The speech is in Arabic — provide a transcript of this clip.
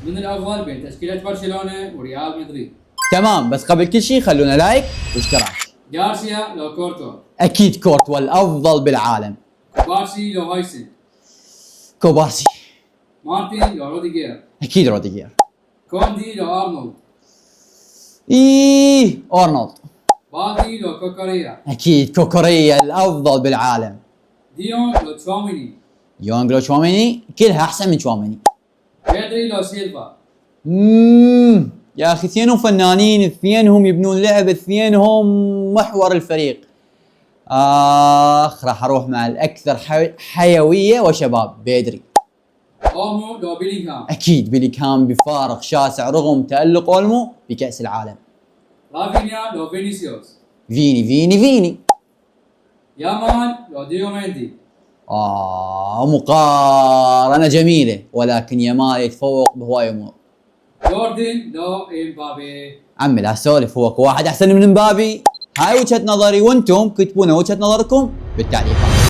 من الافضل بين تشكيله برشلونه وريال مدريد؟ تمام، بس قبل كل شيء خلونا لايك واشتراك. جارسيا لو كورتوا؟ اكيد كورتوا الافضل بالعالم. كوبارسي لو هايسن؟ كوبارسي. مارتن لو روديجير؟ اكيد روديجير. كوندي لو ارنولد؟ ارنولد. بالدي لو كوكوريا؟ اكيد كوكوريا الافضل بالعالم. ديون لو تشواميني؟ يونغ لو تشواميني، كلها احسن من تشواميني. بيدري لو سيلفا؟ يا اخي اثنينهم فنانين، اثنينهم يبنون لعب، اثنينهم محور الفريق. راح اروح مع الاكثر حيويه وشباب، بيدري. اولمو لو بيلينغهام؟ اكيد بيلينغهام بفارق شاسع رغم تألق اولمو بكأس العالم. رافينيا لو فينيسيوس؟ فيني. يامان لو ديوميندي؟ مقارنة جميلة، ولكن يامال يتفوق بهواي امور. جوردن لو امبابي؟ عمي لا سولف، هو واحد احسن من مبابي. هاي وجهة نظري، وانتم كتبونا وجهة نظركم بالتعليقات.